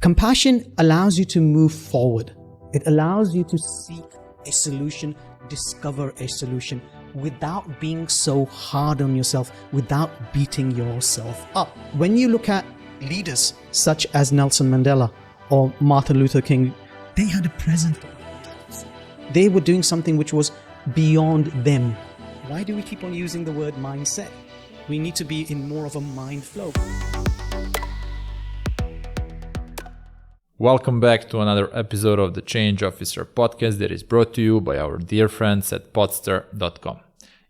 Compassion allows you to move forward. It allows you to seek a solution, discover a solution without being so hard on yourself, without beating yourself up. When you look at leaders such as Nelson Mandela or Martin Luther King, they had a present. They were doing something which was beyond them. Why do we keep on using the word mindset? We need to be in more of a mind flow. Welcome back to another episode of the Change Officer podcast that is brought to you by our dear friends at Poddster.com.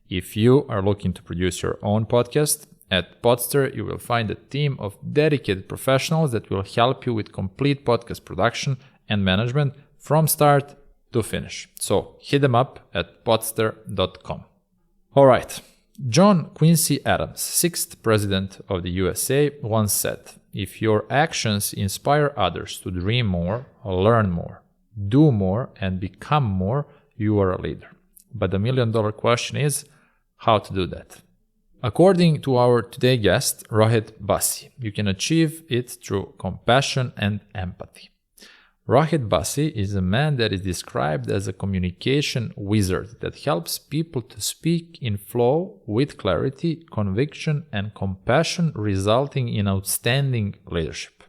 If you are looking to produce your own podcast, at Poddster you will find a team of dedicated professionals that will help you with complete podcast production and management from start to finish. So hit them up at Poddster.com. All right. John Quincy Adams, 6th President of the USA, once said, "If your actions inspire others to dream more, learn more, do more, and become more, you are a leader." But the million-dollar question is, how to do that? According to our today guest, Rohit Bassi, you can achieve it through compassion and empathy. Rohit Bassi is a man that is described as a communication wizard that helps people to speak in flow with clarity, conviction, and compassion, resulting in outstanding leadership.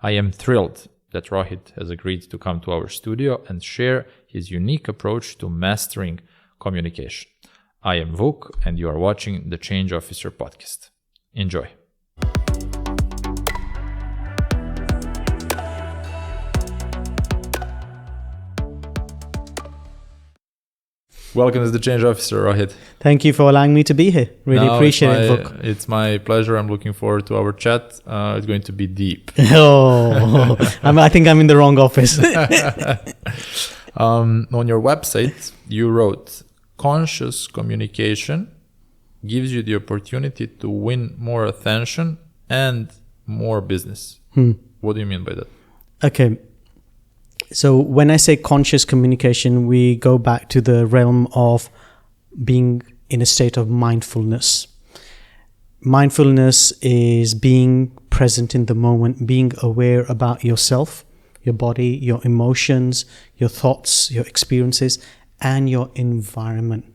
I am thrilled that Rohit has agreed to come to our studio and share his unique approach to mastering communication. I am Vuk, and you are watching the Change Officer podcast. Enjoy. Welcome to the Change Officer, Rohit. Thank you for allowing me to be here. Really appreciate it, Vuk. It's my pleasure. I'm looking forward to our chat. It's going to be deep. Oh, I think I'm in the wrong office. On your website, you wrote, "Conscious communication gives you the opportunity to win more attention and more business." What do you mean by that? Okay. So when I say conscious communication, we go back to the realm of being in a state of mindfulness. Mindfulness is being present in the moment, being aware about yourself, your body, your emotions, your thoughts, your experiences, and your environment.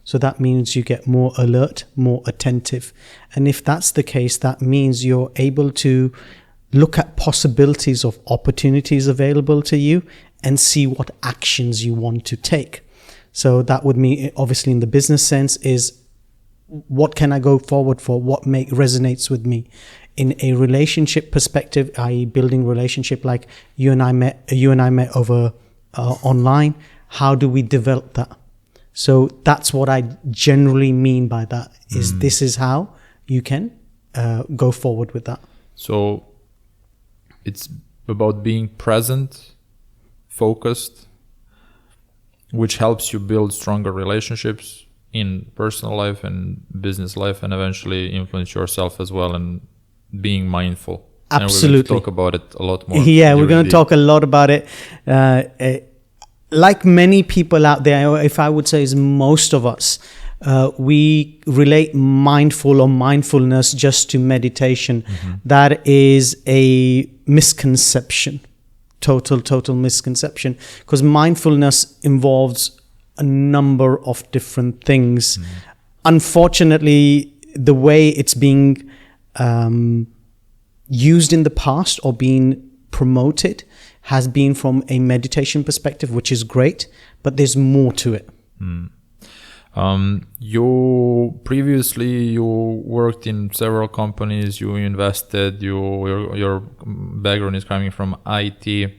So that means you get more alert, more attentive. And if that's the case, that means you're able to look at possibilities of opportunities available to you and see what actions you want to take. So that would mean, obviously in the business sense, is what can I go forward for? What resonates with me? In a relationship perspective, i.e. building relationship like you and I met over online, how do we develop that? So that's what I generally mean by that, is this is how you can go forward with that. So it's about being present, focused, which helps you build stronger relationships in personal life and business life, and eventually influence yourself as well, and being mindful. Absolutely. And we're going to talk about it a lot more. Yeah, we're going to talk a lot about it. Like many people out there, if I would say is most of us, we relate mindful or mindfulness just to meditation. That is a misconception, total misconception, because mindfulness involves a number of different things. Unfortunately, the way it's being used in the past or being promoted has been from a meditation perspective, which is great, but there's more to it. You previously worked in several companies, you invested, your background is coming from IT.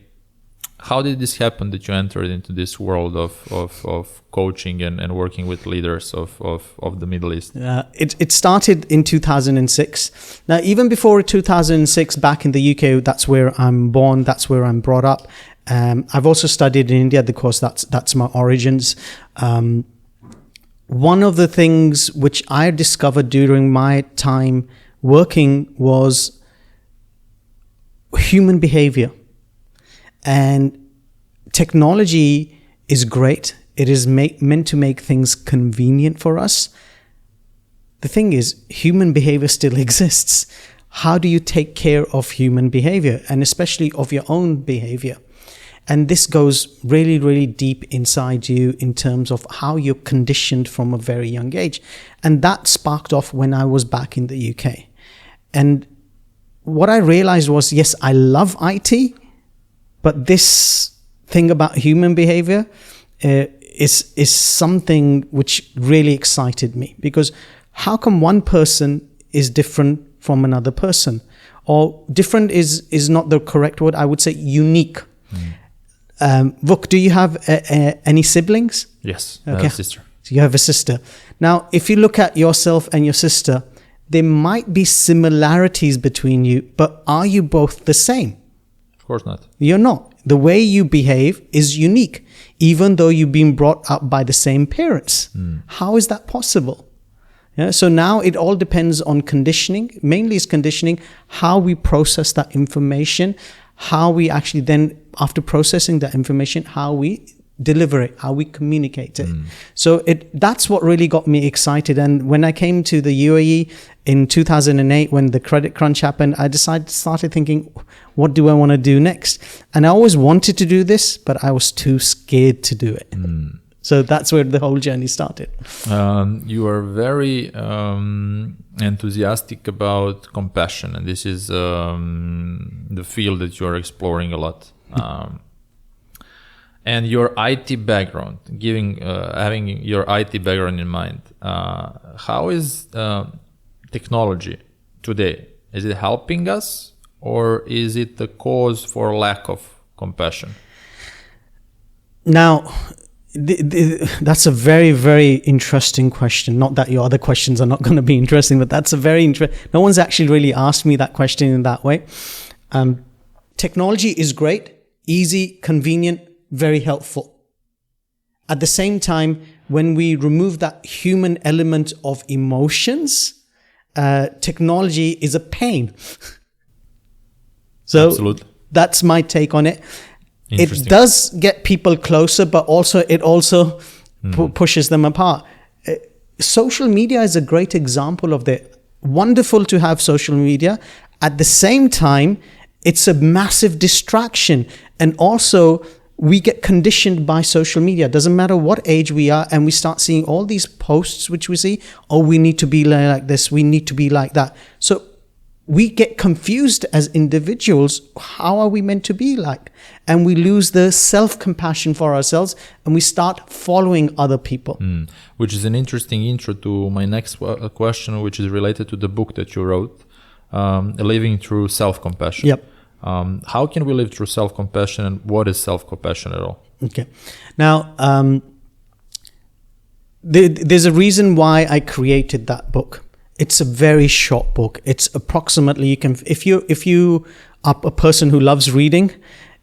How did this happen that you entered into this world of coaching and working with leaders of the Middle East? It started in 2006. Now, even before 2006, back in the UK, that's where I'm born, that's where I'm brought up. I've also studied in India because that's my origins. One of the things which I discovered during my time working was human behavior. And technology is great. It is meant to make things convenient for us. The thing is, human behavior still exists. how do you take care of human behavior, and especially of your own behavior? And this goes really, really deep inside you in terms of how you're conditioned from a very young age. And that sparked off when I was back in the UK. And what I realized was, yes, I love IT, but this thing about human behavior is something which really excited me, because how come one person is different from another person? Or different is not the correct word. I would say unique. Vuk, do you have any siblings? Yes, I have a sister. So you have a sister. Now, if you look at yourself and your sister, there might be similarities between you, but are you both the same? Of course not. You're not. The way you behave is unique, even though you've been brought up by the same parents. How is that possible? Yeah, so now it all depends on conditioning. Mainly it's conditioning, how we process that information, how we actually then, after processing that information, how we deliver it, how we communicate it. So that's what really got me excited. And when I came to the UAE in 2008, when the credit crunch happened, I started thinking, what do I want to do next? And I always wanted to do this, but I was too scared to do it. So that's where the whole journey started. You are very enthusiastic about compassion, and this is the field that you are exploring a lot. And your IT background, having your IT background in mind, how is technology today? Is it helping us, or is it the cause for lack of compassion? Now, that's a very, very interesting question. Not that your other questions are not going to be interesting, but that's a very interesting. No one's actually really asked me that question in that way. Technology is great, easy, convenient, very helpful. At the same time, when we remove that human element of emotions, technology is a pain. So Absolutely. That's my take on it. It does get people closer, but it also pushes them apart. Social media is a great example of that. Wonderful to have social media. At the same time, it's a massive distraction. And also, we get conditioned by social media. Doesn't matter what age we are, and we start seeing all these posts which we see, oh, we need to be like this, we need to be like that. So we get confused as individuals. How are we meant to be like? And we lose the self-compassion for ourselves, and we start following other people. Which is an interesting intro to my next question, which is related to the book that you wrote, Living Through Self-Compassion. Yep. How can we live through self-compassion, and what is self-compassion at all? Okay. Now, there's a reason why I created that book. It's a very short book. It's approximately, if you are a person who loves reading,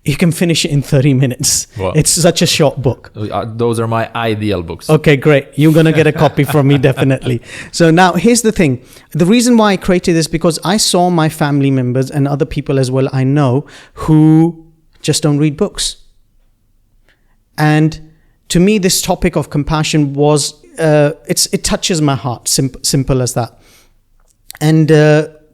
you can finish it in 30 minutes. Wow. It's such a short book. Those are my ideal books. Okay, great. You're going to get a copy from me, definitely. So now here's the thing. The reason why I created this, because I saw my family members and other people as well I know who just don't read books. And to me, this topic of compassion was, it touches my heart, simple as that. And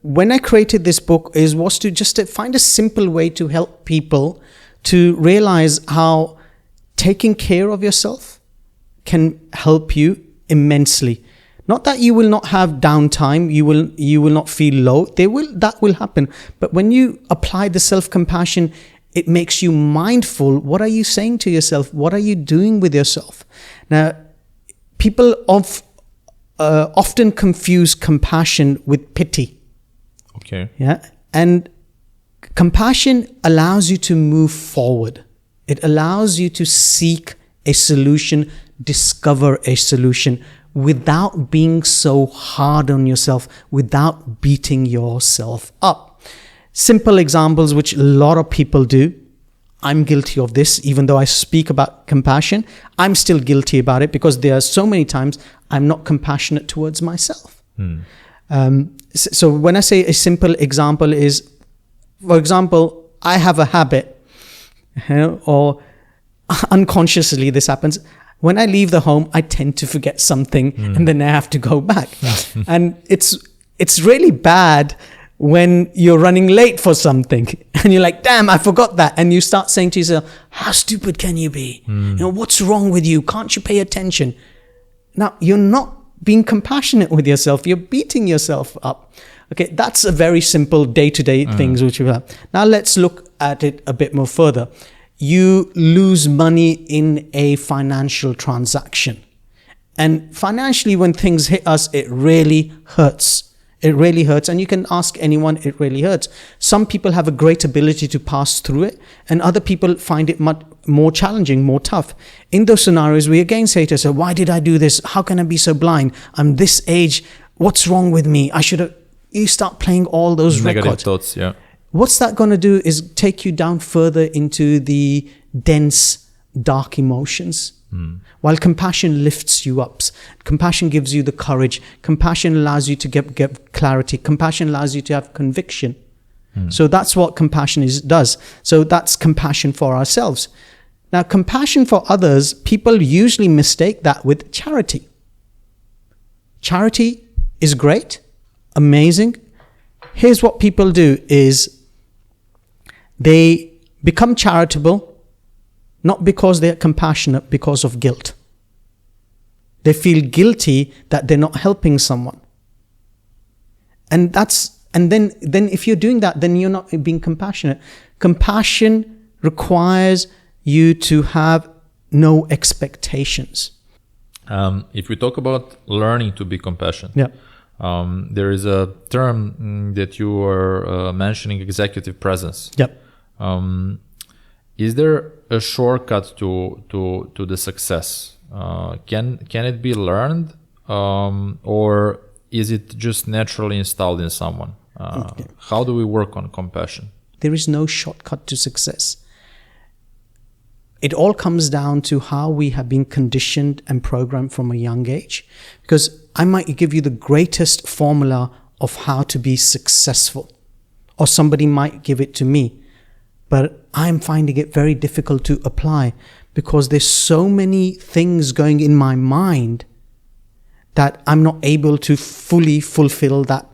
when I created this book was to just find a simple way to help people to realize how taking care of yourself can help you immensely. Not that you will not have downtime, you will not feel low. That will happen. But when you apply the self-compassion, it makes you mindful. What are you saying to yourself? What are you doing with yourself? Now, people often confuse compassion with pity. Okay. Yeah. And compassion allows you to move forward. It allows you to seek a solution, discover a solution without being so hard on yourself, without beating yourself up. Simple examples which a lot of people do. I'm guilty of this. Even though I speak about compassion, I'm still guilty about it, because there are so many times I'm not compassionate towards myself. So when I say a simple example is, for example, I have a habit, or unconsciously this happens. When I leave the home, I tend to forget something, and then I have to go back. And it's really bad when you're running late for something and you're like, damn, I forgot that. And you start saying to yourself, how stupid can you be? What's wrong with you? Can't you pay attention? Now, you're not being compassionate with yourself. You're beating yourself up. Okay, that's a very simple day-to-day things which you have. Now, let's look at it a bit more further. You lose money in a financial transaction. And financially, when things hit us, it really hurts. It really hurts. And you can ask anyone, it really hurts. Some people have a great ability to pass through it, and other people find it much more challenging, more tough. In those scenarios, we again say to ourselves, why did I do this? How can I be so blind? I'm this age. What's wrong with me? I should have... You start playing all those negative records. Thoughts, yeah. What's that going to do is take you down further into the dense, dark emotions. While compassion lifts you up. Compassion gives you the courage. Compassion allows you to get clarity. Compassion allows you to have conviction. So that's what compassion does. So that's compassion for ourselves. Now, compassion for others, people usually mistake that with charity. Charity is great, amazing. Here's what people do is they become charitable not because they're compassionate, because of guilt. They feel guilty that they're not helping someone. And then if you're doing that, then you're not being compassionate. Compassion requires you to have no expectations. If we talk about learning to be compassionate, there is a term that you are mentioning, executive presence. Is there a shortcut to the success? Can it be learned, or is it just naturally installed in someone? How do we work on compassion? There is no shortcut to success. It all comes down to how we have been conditioned and programmed from a young age. Because I might give you the greatest formula of how to be successful, or somebody might give it to me, but I'm finding it very difficult to apply because there's so many things going in my mind that I'm not able to fully fulfill that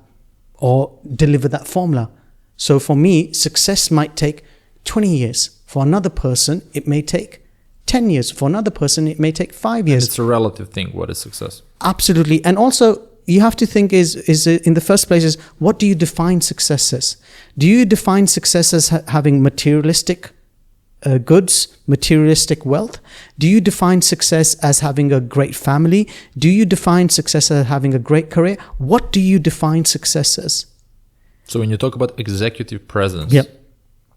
or deliver that formula. So for me, success might take 20 years. For another person, it may take 10 years. For another person, it may take 5 years. And it's a relative thing. What is success? Absolutely. And also, you have to think is in the first place is, what do you define success as? Do you define success as having materialistic goods, materialistic wealth? Do you define success as having a great family? Do you define success as having a great career? What do you define success as? So when you talk about executive presence,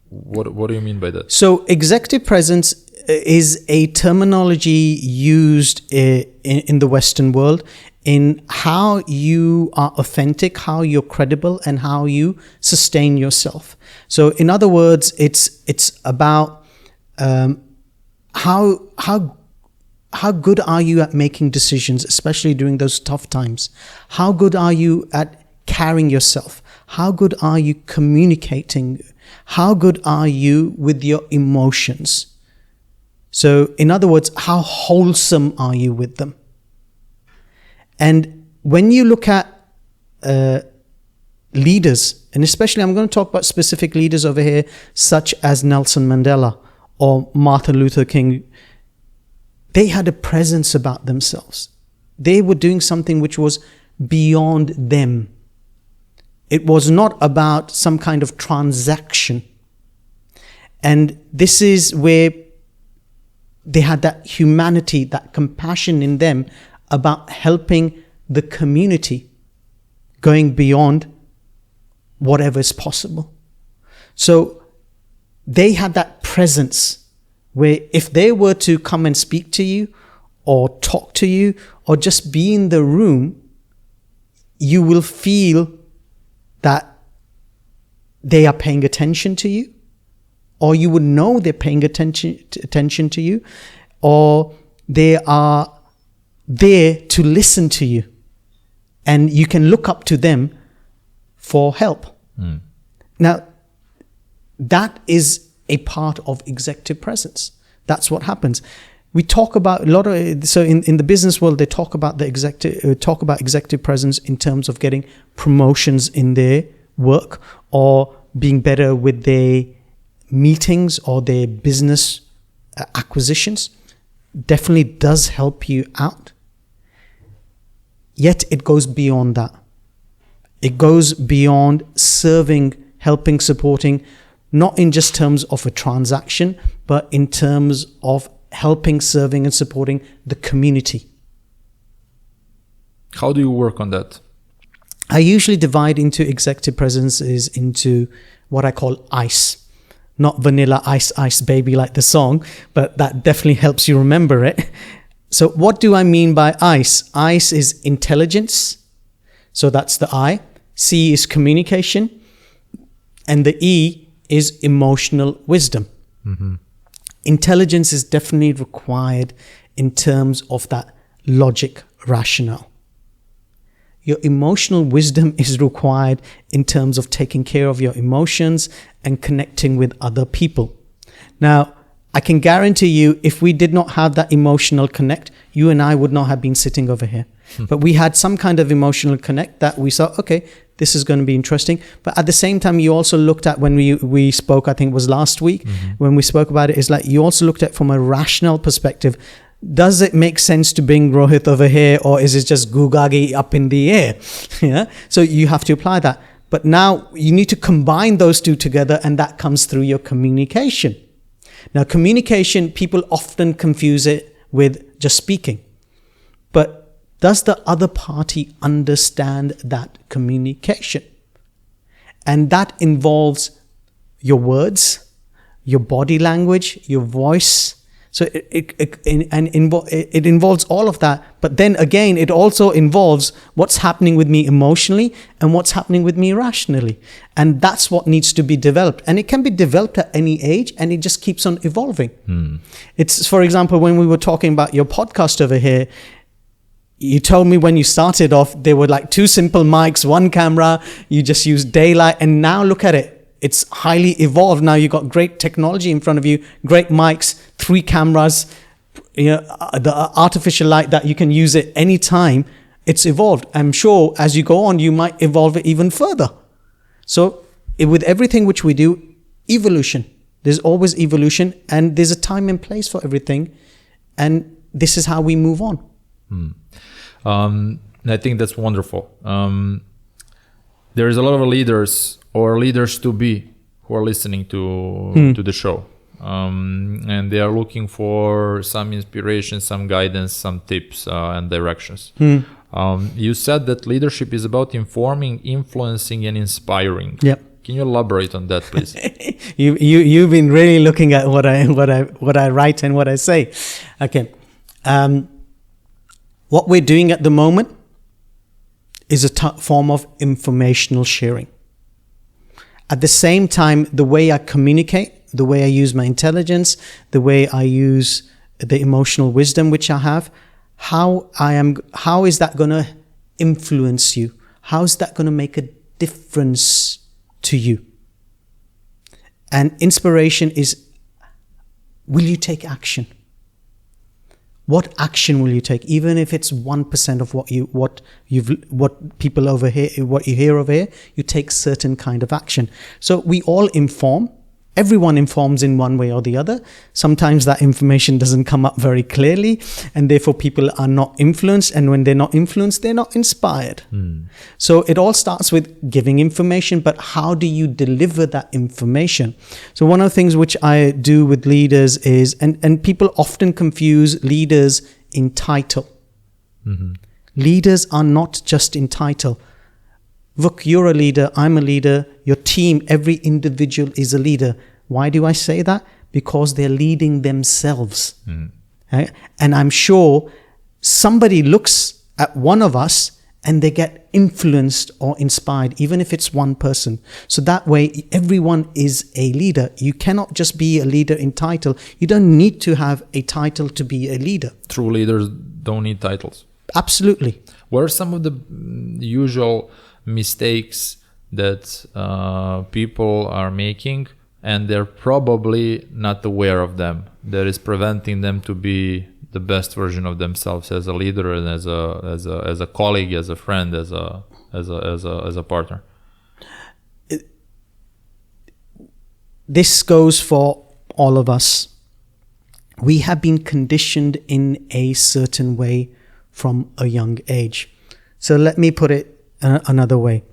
what do you mean by that? So executive presence is a terminology used in the Western world in how you are authentic, how you're credible, and how you sustain yourself. So in other words, it's about how good are you at making decisions, especially during those tough times? How good are you at carrying yourself? How good are you communicating? How good are you with your emotions? So in other words, how wholesome are you with them? And when you look at leaders, and especially I'm going to talk about specific leaders over here, such as Nelson Mandela or Martin Luther King, they had a presence about themselves. They were doing something which was beyond them. It was not about some kind of transaction. And this is where they had that humanity, that compassion in them about helping the community, going beyond whatever is possible. So they had that presence where if they were to come and speak to you or talk to you or just be in the room, you will feel that they are paying attention to you, or you would know they're paying attention to you, or they are there to listen to you, and you can look up to them for help. Now, that is a part of executive presence. That's what happens. We talk about a lot of, so in the business world, they talk about executive presence in terms of getting promotions in their work or being better with their meetings or their business acquisitions definitely does help you out. Yet it goes beyond that. It goes beyond serving, helping, supporting, not in just terms of a transaction, but in terms of helping, serving, and supporting the community. How do you work on that? I usually divide into executive presences into what I call ICE. Not vanilla ice, ice baby like the song, but that definitely helps you remember it. So what do I mean by ICE? ICE is intelligence. So that's the I. C is communication. And the E is emotional wisdom. Mm-hmm. Intelligence is definitely required in terms of that logic rationale. Your emotional wisdom is required in terms of taking care of your emotions and connecting with other people. Now, I can guarantee you, if we did not have that emotional connect, you and I would not have been sitting over here. But we had some kind of emotional connect that we saw, okay, this is going to be interesting. But at the same time, you also looked at, when we spoke, I think it was last week, when we spoke about it, is like you also looked at from a rational perspective. Does it make sense to bring Rohit over here, or is it just gugagi up in the air? Yeah. So you have to apply that. But now you need to combine those two together, and that comes through your communication. Now, communication, people often confuse it with just speaking. But does the other party understand that communication? And that involves your words, your body language, your voice. So it involves all of that. But then again, it also involves what's happening with me emotionally and what's happening with me rationally. And that's what needs to be developed. And it can be developed at any age, and it just keeps on evolving. It's, for example, when we were talking about your podcast over here, you told me when you started off, there were like 2 simple mics, 1 camera, you just used daylight, and now look at it. It's highly evolved. Now you've got great technology in front of you, great mics, 3 cameras, the artificial light that you can use at any time. It's evolved. I'm sure as you go on, you might evolve it even further. So with everything which we do, evolution. There's always evolution, and there's a time and place for everything. And this is how we move on. I think that's wonderful. There's a lot of leaders or leaders to be who are listening to the show, and they are looking for some inspiration, some guidance, some tips and directions. You said that leadership is about informing, influencing, and inspiring. Yep. Can you elaborate on that, please? You've been really looking at what I write and what I say. Okay. What we're doing at the moment is a form of informational sharing. At the same time, the way I communicate, the way I use my intelligence, the way I use the emotional wisdom which I have, how is that going to influence you? How is that going to make a difference to you? And inspiration is, will you take action? What action will you take? Even if it's 1% of what people over here, what you hear over here, you take certain kind of action. So we all inform. Everyone informs in one way or the other. Sometimes that information doesn't come up very clearly, and therefore people are not influenced. And when they're not influenced, they're not inspired. So it all starts with giving information, but how do you deliver that information? So one of the things which I do with leaders is, and people often confuse leaders in title. Leaders are not just in title. Vuk, you're a leader, I'm a leader, your team, every individual is a leader. Why do I say that? Because they're leading themselves. Right? And I'm sure somebody looks at one of us and they get influenced or inspired, even if it's one person. So that way, everyone is a leader. You cannot just be a leader in title. You don't need to have a title to be a leader. True leaders don't need titles. Absolutely. What are some of the usual mistakes that people are making, and they're probably not aware of them, that is preventing them to be the best version of themselves as a leader and as a colleague, as a friend, as a partner? this goes for all of us. We have been conditioned in a certain way from a young age. So let me put it another way.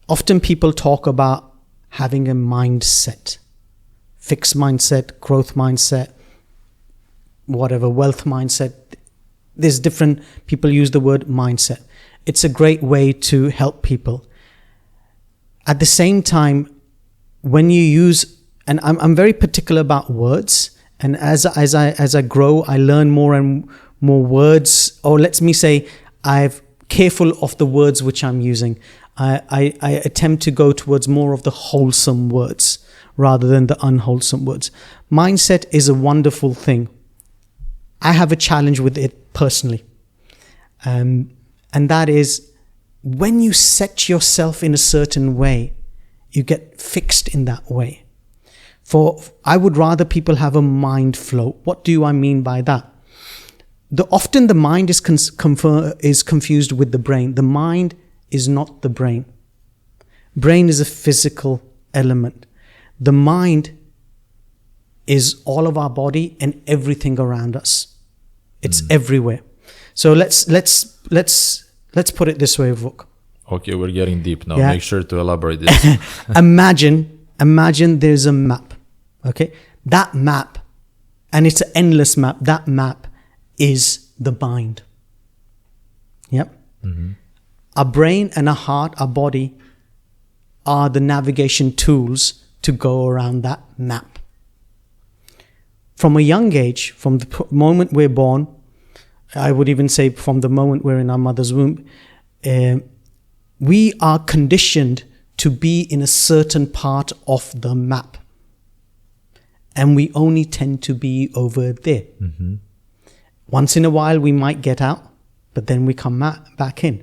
Often people talk about having a mindset, fixed mindset, growth mindset, whatever, wealth mindset. There's different, people use the word mindset. It's a great way to help people. At the same time, when you use, and I'm very particular about words, and as I grow, I learn more and more words, or let me say, I'm careful of the words which I'm using. I attempt to go towards more of the wholesome words rather than the unwholesome words. Mindset is a wonderful thing. I have a challenge with it personally. And that is, when you set yourself in a certain way, you get fixed in that way. I would rather people have a mind flow. What do I mean by that? Often the mind is confused with the brain. The mind is not the brain. Brain is a physical element. The mind is all of our body and everything around us. It's everywhere. So let's put it this way, Vuk. Okay, we're getting deep now. Yeah. Make sure to elaborate this. Imagine there's a map. Okay, that map, and it's an endless map. That map is the mind. Yep. Mm-hmm. Our brain and our heart, our body, are the navigation tools to go around that map. From a young age, from the moment we're born, I would even say from the moment we're in our mother's womb, we are conditioned to be in a certain part of the map. And we only tend to be over there. Mm-hmm. Once in a while, we might get out, but then we come back in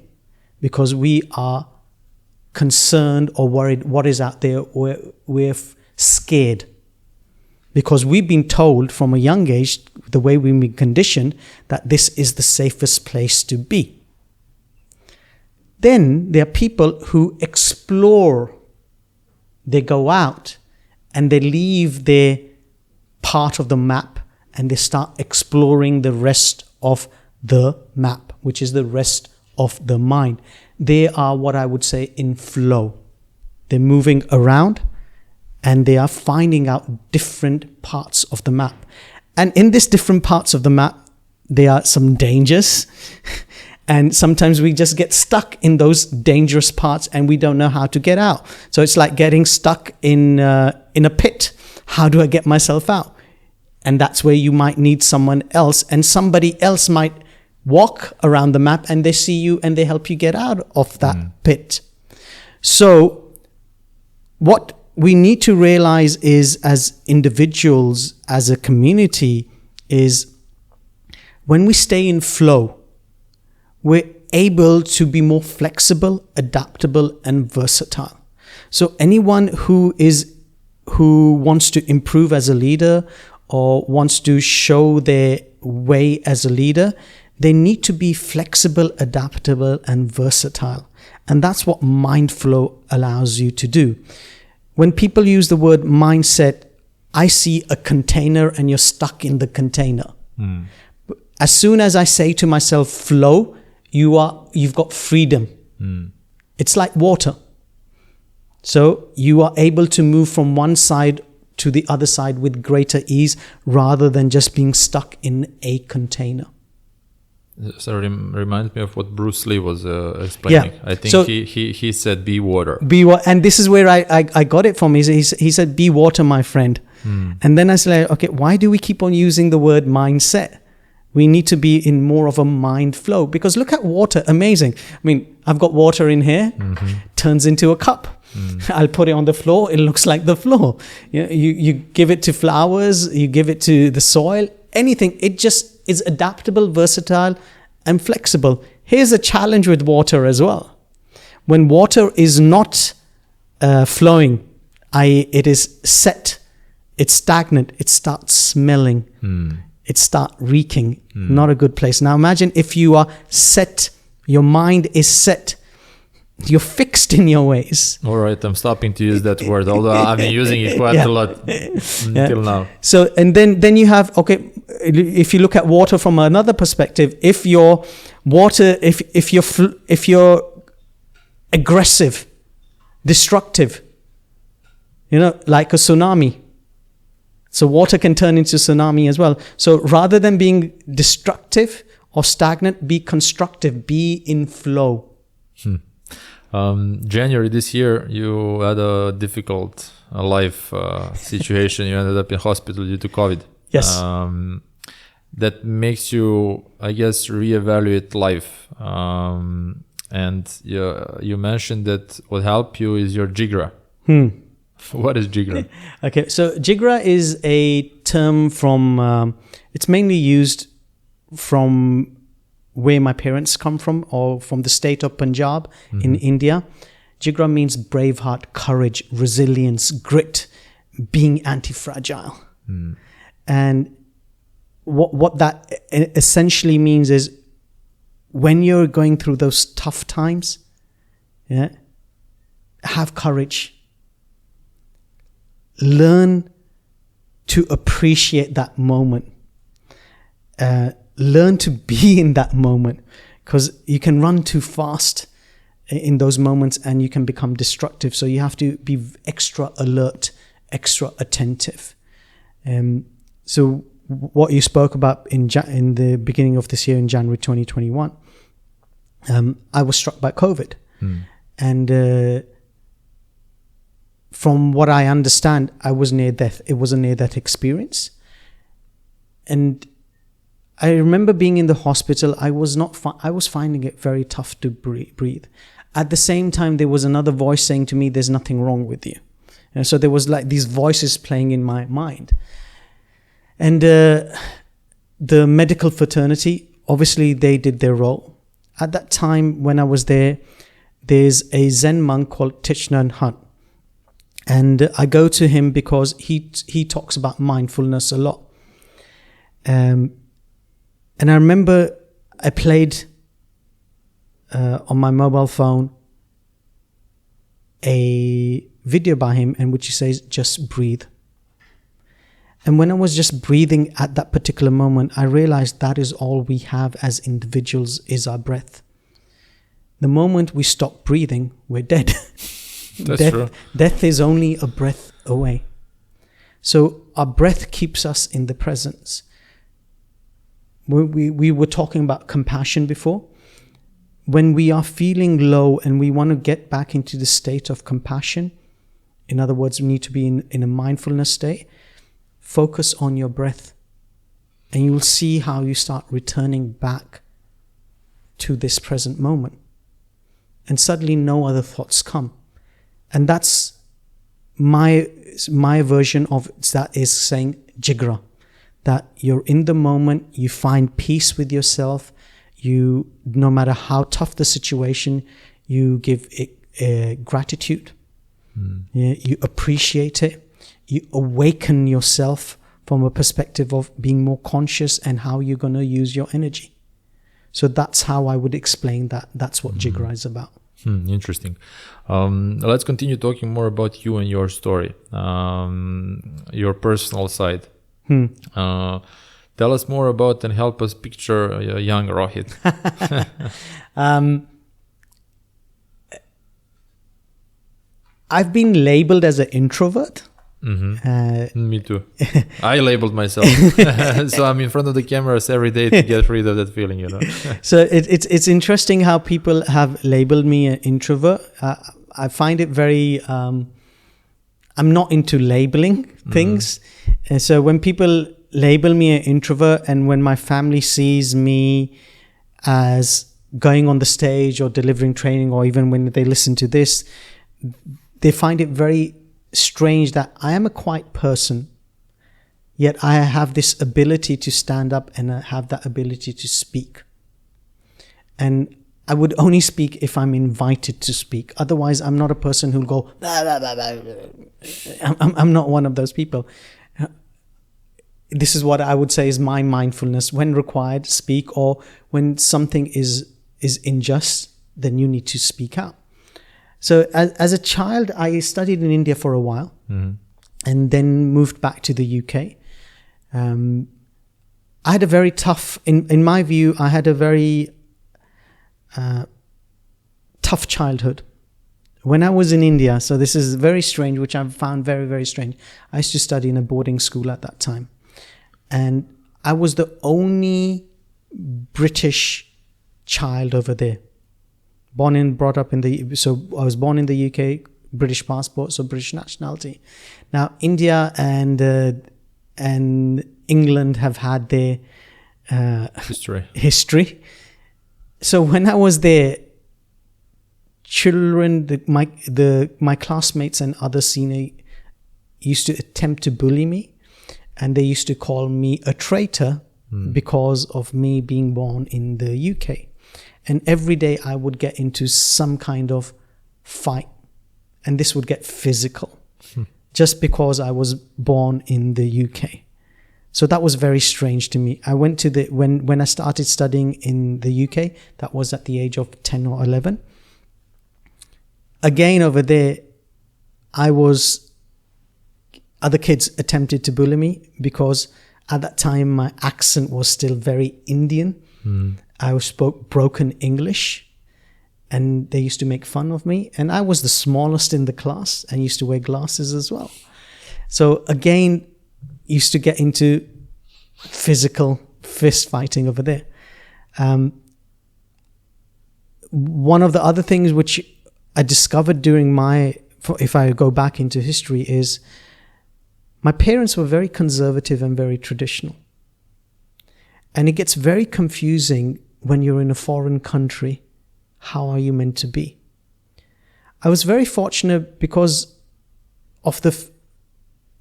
because we are concerned or worried what is out there. We're scared because we've been told from a young age, the way we've been conditioned, that this is the safest place to be. Then there are people who explore. They go out and they leave their part of the map and they start exploring the rest of the map, which is the rest of the mind. They are what I would say in flow. They're moving around and they are finding out different parts of the map. And in these different parts of the map, there are some dangers. And sometimes we just get stuck in those dangerous parts and we don't know how to get out. So it's like getting stuck in a pit. How do I get myself out? And that's where you might need someone else, and somebody else might walk around the map and they see you and they help you get out of that pit. So what we need to realize is, as individuals, as a community, is when we stay in flow, we're able to be more flexible, adaptable, and versatile. So anyone who wants to improve as a leader or wants to show their way as a leader, they need to be flexible, adaptable, and versatile. And that's what mind flow allows you to do. When people use the word mindset, I see a container and you're stuck in the container. As soon as I say to myself, flow, you've got freedom. It's like water. So you are able to move from one side to the other side with greater ease rather than just being stuck in a container. So reminds me of what Bruce Lee was explaining. Yeah. I think So, he said, be water. And this is where I got it from. He said, be water, my friend. And then I said, okay, why do we keep on using the word mindset? We need to be in more of a mind flow, because look at water, amazing. I mean, I've got water in here, turns into a cup. I'll put it on the floor, it looks like the floor. You give it to flowers, you give it to the soil, anything. It just is adaptable, versatile, and flexible. Here's a challenge with water as well. When water is not flowing, it is set, it's stagnant, it starts smelling. It starts reeking. Not a good place. Now imagine if you are set, your mind is set You're fixed in your ways. All right, I'm stopping to use that word, although I've been using it quite a lot until now. So, and then you have, okay, if you look at water from another perspective, if you're aggressive, destructive, like a tsunami, so water can turn into tsunami as well. So rather than being destructive or stagnant, be constructive, be in flow. January this year, you had a difficult life situation. You ended up in hospital due to COVID. Yes. That makes you, I guess, reevaluate life. And you mentioned that what helped you is your jigra. What is jigra? Okay, so jigra is a term from, it's mainly used from where my parents come from, or from the state of Punjab in India. Jigra means brave heart, courage, resilience, grit, being anti-fragile. And what that essentially means is, when you're going through those tough times, have courage. Learn to appreciate that moment. Learn to be in that moment, because you can run too fast in those moments and you can become destructive. So you have to be extra alert, extra attentive. So what you spoke about in the beginning of this year, in January 2021, I was struck by COVID. And from what I understand, I was near death. It was a near-death experience. And I remember being in the hospital. I was finding it very tough to breathe. At the same time, there was another voice saying to me, there's nothing wrong with you. And so there was like these voices playing in my mind. And the medical fraternity, obviously they did their role. At that time when I was there, there's a Zen monk called Thich Nhat Hanh. And I go to him because he talks about mindfulness a lot. And I remember I played on my mobile phone a video by him in which he says, just breathe. And when I was just breathing at that particular moment, I realized that is all we have as individuals, is our breath. The moment we stop breathing, we're dead. That's true. Death is only a breath away. So our breath keeps us in the presence. We were talking about compassion before. When we are feeling low and we want to get back into the state of compassion, in other words, we need to be in a mindfulness state, focus on your breath. And you will see how you start returning back to this present moment. And suddenly no other thoughts come. And that's my version of that, is saying jigra. That you're in the moment, you find peace with yourself, you, no matter how tough the situation, you give it gratitude, you appreciate it, you awaken yourself from a perspective of being more conscious and how you're going to use your energy. So that's how I would explain that. That's what jigra is about. Interesting. Let's continue talking more about you and your story, your personal side. Tell us more about and help us picture a young Rohit. I've been labeled as an introvert. Me too. I labeled myself. So I'm in front of the cameras every day to get rid of that feeling, So it's interesting how people have labeled me an introvert. I find it very... I'm not into labeling things. And so when people label me an introvert, and when my family sees me as going on the stage or delivering training, or even when they listen to this, they find it very strange that I am a quiet person, yet I have this ability to stand up and I have that ability to speak. And I would only speak if I'm invited to speak. Otherwise, I'm not a person who'll go, blah, blah, blah, blah. I'm not one of those people. This is what I would say is my mindfulness. When required, speak, or when something is unjust, then you need to speak out. So as a child, I studied in India for a while, and then moved back to the UK. I had a very tough, in my view, I had a very tough childhood. When I was in India, so this is very strange, which I've found very, very strange. I used to study in a boarding school at that time. And I was the only British child over there. Born and brought up so I was born in the UK, British passport, so British nationality. Now, India and England have had their history. So when I was there, children, my classmates and other senior used to attempt to bully me, and they used to call me a traitor because of me being born in the UK. And every day I would get into some kind of fight, and this would get physical just because I was born in the UK. So that was very strange to me. I went to when I started studying in the UK, that was at the age of 10 or 11. Again, over there, other kids attempted to bully me because at that time my accent was still very Indian. I spoke broken English, and they used to make fun of me. And I was the smallest in the class and used to wear glasses as well. So again, used to get into physical fist fighting over there. One of the other things which I discovered during if I go back into history, is my parents were very conservative and very traditional. And it gets very confusing when you're in a foreign country. How are you meant to be? I was very fortunate because of the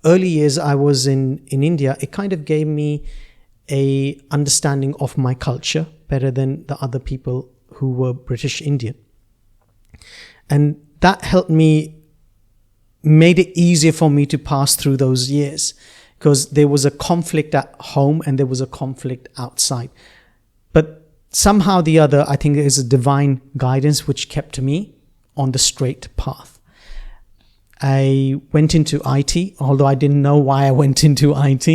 early years I was in India. It kind of gave me a understanding of my culture better than the other people who were British Indian. And that helped me, made it easier for me to pass through those years, because there was a conflict at home and there was a conflict outside. But somehow the other, I think it is a divine guidance which kept me on the straight path. I went into IT, although I didn't know why I went into IT.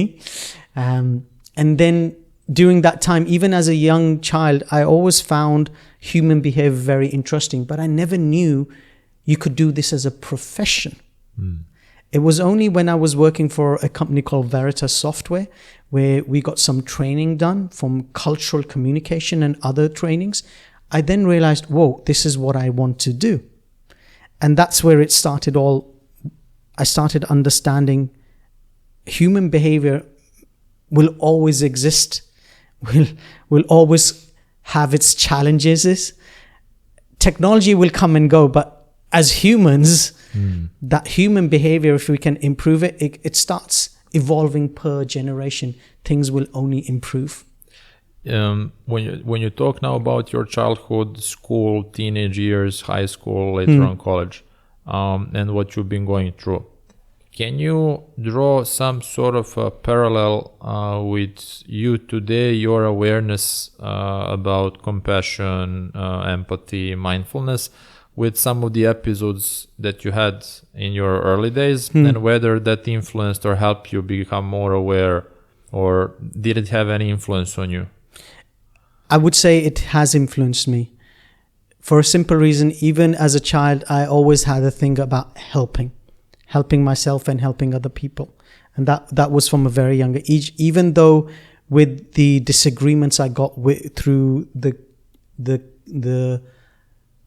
And then during that time, even as a young child, I always found human behavior very interesting, but I never knew you could do this as a profession. It was only when I was working for a company called Veritas Software, where we got some training done from cultural communication and other trainings, I then realized, whoa, this is what I want to do. And that's where it started all. I started understanding human behavior will always exist, will always have its challenges. Technology will come and go, but as humans, that human behavior, if we can improve it, it starts evolving per generation. Things will only improve. When you talk now about your childhood, school, teenage years, high school, later on college, and what you've been going through, can you draw some sort of a parallel with you today, your awareness about compassion, empathy, mindfulness, with some of the episodes that you had in your early days, and whether that influenced or helped you become more aware, or did it have any influence on you? I would say it has influenced me. For a simple reason, even as a child, I always had a thing about helping myself and helping other people. And that was from a very young age, even though with the disagreements I got through the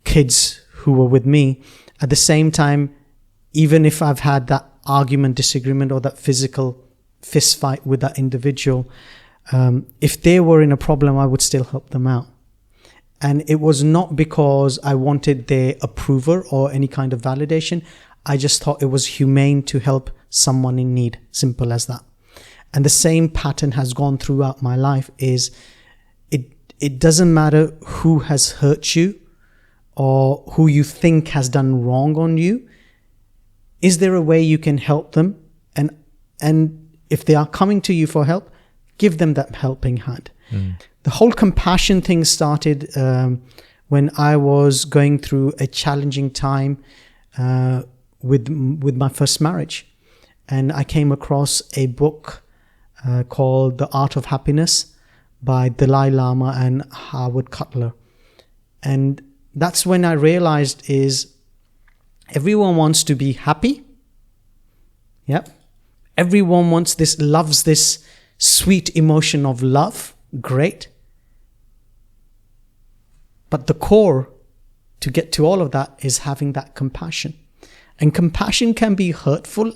kids who were with me, at the same time, even if I've had that argument, disagreement, or that physical fist fight with that individual, if they were in a problem, I would still help them out. And it was not because I wanted their approval or any kind of validation. I just thought it was humane to help someone in need. Simple as that. And the same pattern has gone throughout my life. Is it doesn't matter who has hurt you or who you think has done wrong on you. Is there a way you can help them? And if they are coming to you for help, give them that helping hand. The whole compassion thing started when I was going through a challenging time with my first marriage. And I came across a book called The Art of Happiness by Dalai Lama and Howard Cutler. And that's when I realized is everyone wants to be happy. Yep. Everyone loves this sweet emotion of love. Great. But the core to get to all of that is having that compassion. And compassion can be hurtful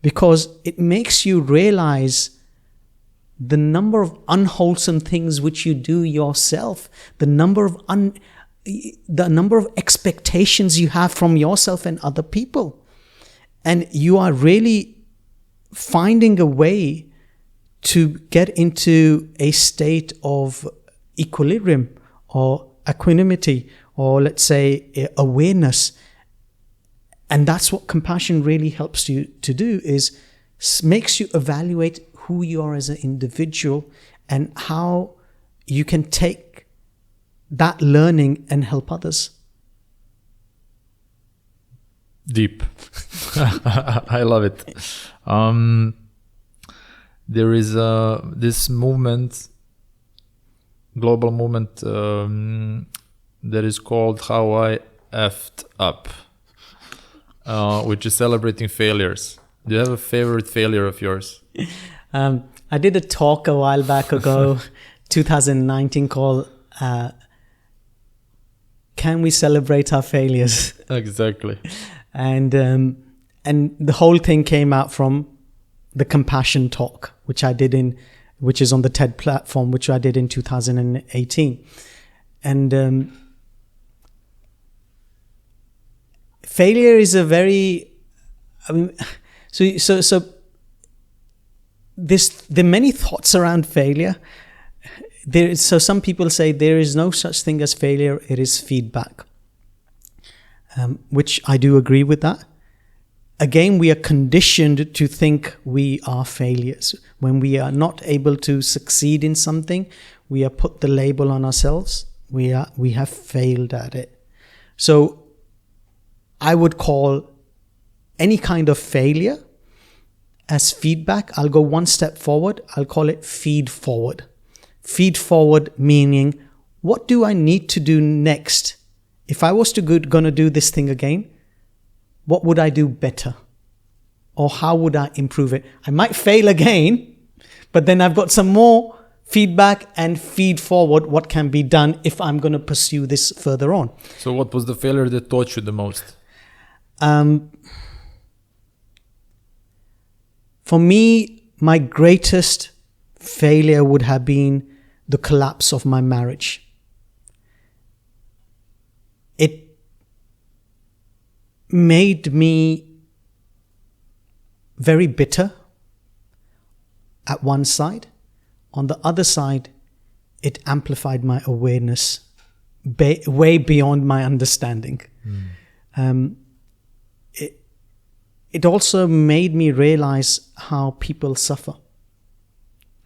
because it makes you realize the number of unwholesome things which you do yourself, the number of expectations you have from yourself and other people. And you are really finding a way to get into a state of equilibrium or equanimity, or let's say awareness. And that's what compassion really helps you to do, is makes you evaluate who you are as an individual and how you can take that learning and help others. Deep. I love it. There is this movement, global movement, that is called How I Effed Up, which is celebrating failures. Do you have a favorite failure of yours? I did a talk a while back ago, 2019, called Can We Celebrate Our Failures? Exactly. And the whole thing came out from the compassion talk, which is on the TED platform, which I did in 2018. And failure is a very, so there are many thoughts around failure. So some people say there is no such thing as failure, it is feedback. Which I do agree with that. Again, we are conditioned to think we are failures. When we are not able to succeed in something, we are put the label on ourselves. We have failed at it. So I would call any kind of failure as feedback. I'll go one step forward. I'll call it feed forward. Feed forward meaning, what do I need to do next? If I was gonna do this thing again, what would I do better? Or how would I improve it? I might fail again, but then I've got some more feedback and feed forward what can be done if I'm going to pursue this further on. So what was the failure that taught you the most? For me, my greatest failure would have been the collapse of my marriage. It made me very bitter at one side. On the other side, it amplified my awareness way beyond my understanding. It also made me realize how people suffer,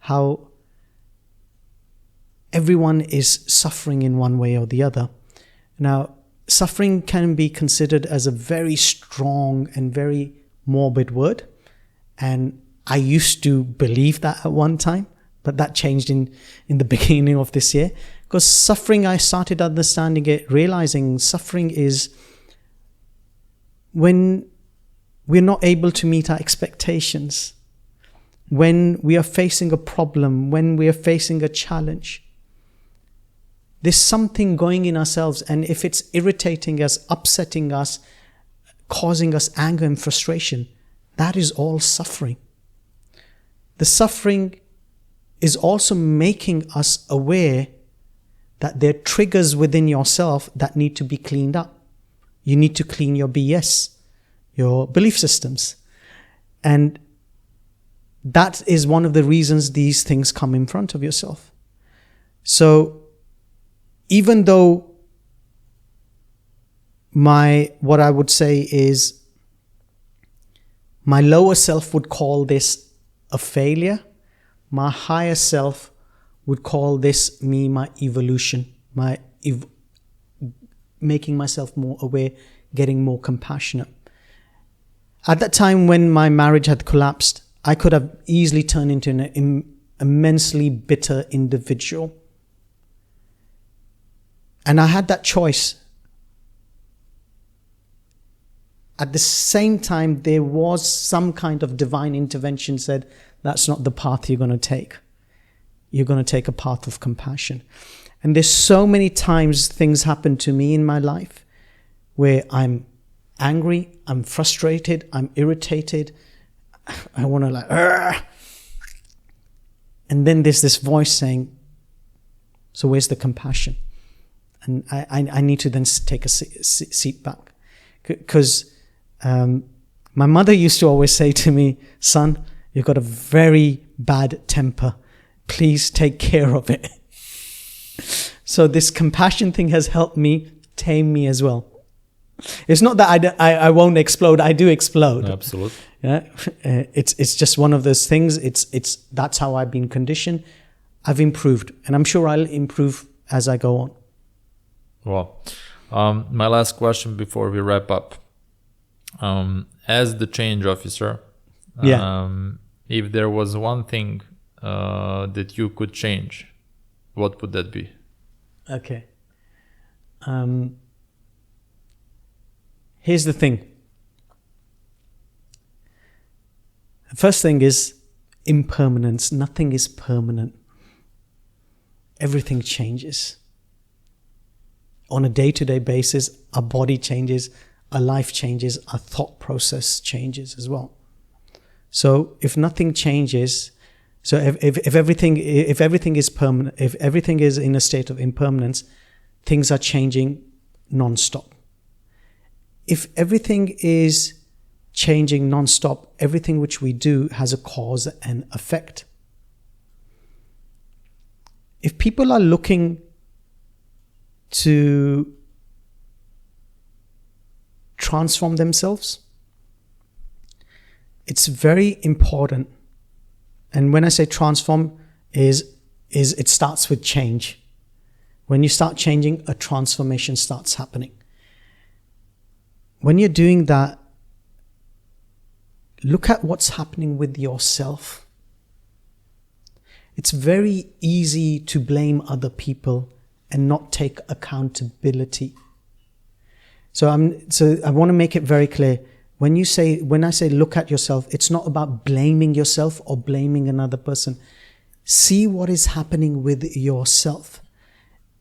how everyone is suffering in one way or the other. Now, suffering can be considered as a very strong and very morbid word. And I used to believe that at one time, but that changed in the beginning of this year. Because suffering, I started understanding it, realizing suffering is when we're not able to meet our expectations, when we are facing a problem, when we are facing a challenge. There's something going in ourselves, and if it's irritating us, upsetting us, causing us anger and frustration, that is all suffering. The suffering is also making us aware that there are triggers within yourself that need to be cleaned up. You need to clean your BS, your belief systems. And that is one of the reasons these things come in front of yourself. So even though what I would say is my lower self would call this a failure, my higher self would call this my evolution, making myself more aware, getting more compassionate. At that time when my marriage had collapsed, I could have easily turned into an immensely bitter individual. And I had that choice. At the same time, there was some kind of divine intervention said, that's not the path you're going to take. You're going to take a path of compassion. And there's so many times things happen to me in my life where I'm angry, I'm frustrated, I'm irritated. I want to like, Argh! And then there's this voice saying, so where's the compassion? And I need to then take a seat back. Because my mother used to always say to me, son, you've got a very bad temper. Please take care of it. So this compassion thing has helped me tame me as well. It's not that I won't explode. I do explode. Absolutely. Yeah, it's just one of those things. It's that's how I've been conditioned. I've improved, and I'm sure I'll improve as I go on. Well, my last question before we wrap up. As the change officer, if there was one thing that you could change, what would that be? Okay. Here's the thing. The first thing is impermanence. Nothing is permanent. Everything changes. On a day-to-day basis, our body changes, our life changes, our thought process changes as well. So if nothing changes, so if everything is permanent, if everything is in a state of impermanence, things are changing non-stop. If everything is changing non-stop, everything which we do has a cause and effect. If people are looking to transform themselves, it's very important. And when I say transform, is it starts with change. When you start changing, a transformation starts happening. When you're doing that, look at what's happening with yourself. It's very easy to blame other people and not take accountability. So I want to make it very clear. When I say look at yourself, it's not about blaming yourself or blaming another person. See what is happening with yourself.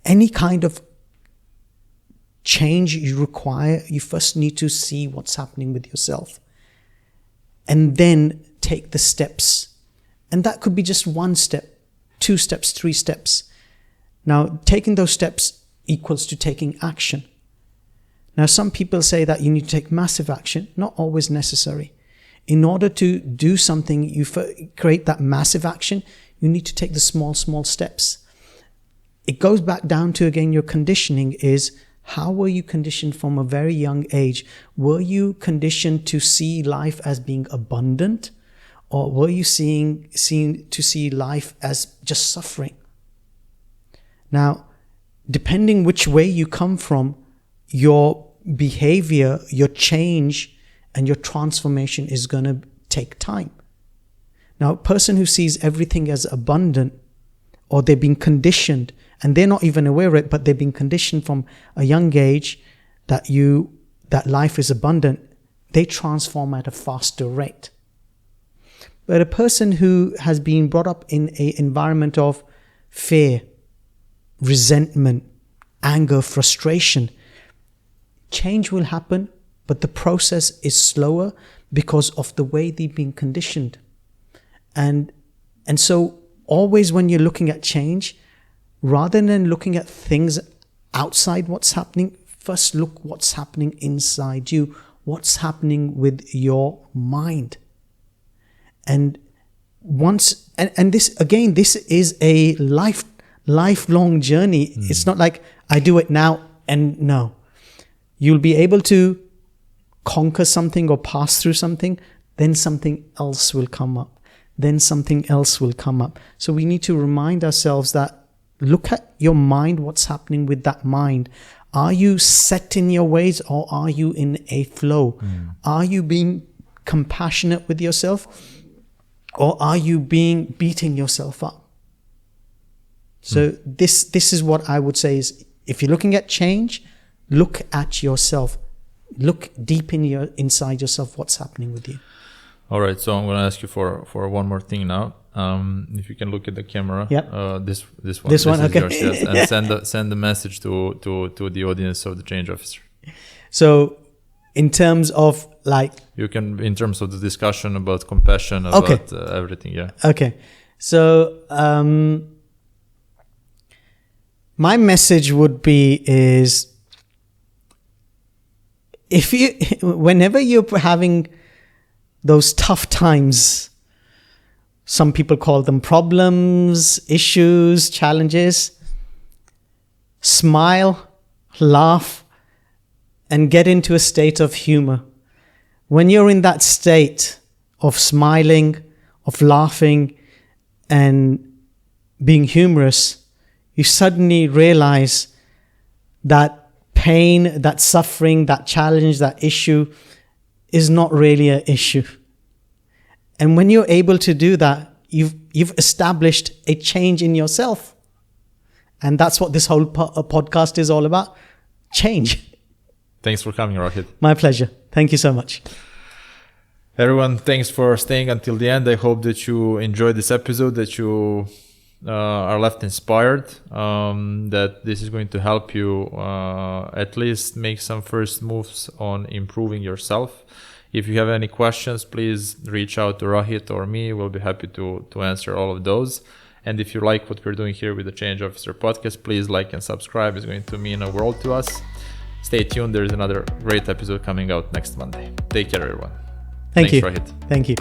Any kind of change you require, you first need to see what's happening with yourself. And then take the steps. And that could be just 1 step, 2 steps, 3 steps. Now, taking those steps equals to taking action. Now, some people say that you need to take massive action. Not always necessary. In order to do something, you create that massive action, you need to take the small steps. It goes back down to, again, your conditioning is, how were you conditioned from a very young age? Were you conditioned to see life as being abundant? Or were you seen to see life as just suffering? Now, depending which way you come from, your behavior, your change, and your transformation is going to take time. Now, a person who sees everything as abundant, or they've been conditioned, and they're not even aware of it, but they've been conditioned from a young age that life is abundant, they transform at a faster rate. But a person who has been brought up in an environment of fear, resentment, anger, frustration, change will happen, but the process is slower because of the way they've been conditioned. And so always when you're looking at change, rather than looking at things outside what's happening, first look what's happening inside you, what's happening with your mind. And this is a lifelong journey. It's not like I do it now and no. You'll be able to conquer something or pass through something, then something else will come up. Then something else will come up. So we need to remind ourselves that look at your mind, what's happening with that mind. Are you set in your ways, or are you in a flow? Are you being compassionate with yourself, or are you beating yourself up? So this is what I would say is, if you're looking at change, look at yourself. Look deep inside yourself, what's happening with you. All right, so I'm going to ask you for one more thing now. If you can look at the camera, this one is okay. yours, yes, and send the message to the audience of the Change Officer. So, in terms of you can, in terms of the discussion about compassion, about everything, yeah. Okay, so my message would be is, whenever you're having those tough times, some people call them problems, issues, challenges, smile, laugh, and get into a state of humor. When you're in that state of smiling, of laughing, and being humorous, you suddenly realize that pain, that suffering, that challenge, that issue is not really an issue. And when you're able to do that, you've established a change in yourself. And that's what this whole podcast is all about. Change. Thanks for coming, Rohit. My pleasure. Thank you so much. Everyone, thanks for staying until the end. I hope that you enjoyed this episode, that you are left inspired, that this is going to help you at least make some first moves on improving yourself. If you have any questions, please reach out to Rohit or me. We'll be happy to answer all of those. And if you like what we're doing here with the Change Officer podcast, please like and subscribe. It's going to mean a world to us. Stay tuned. There's another great episode coming out next Monday. Take care, everyone. Thanks, Rohit. Thank you.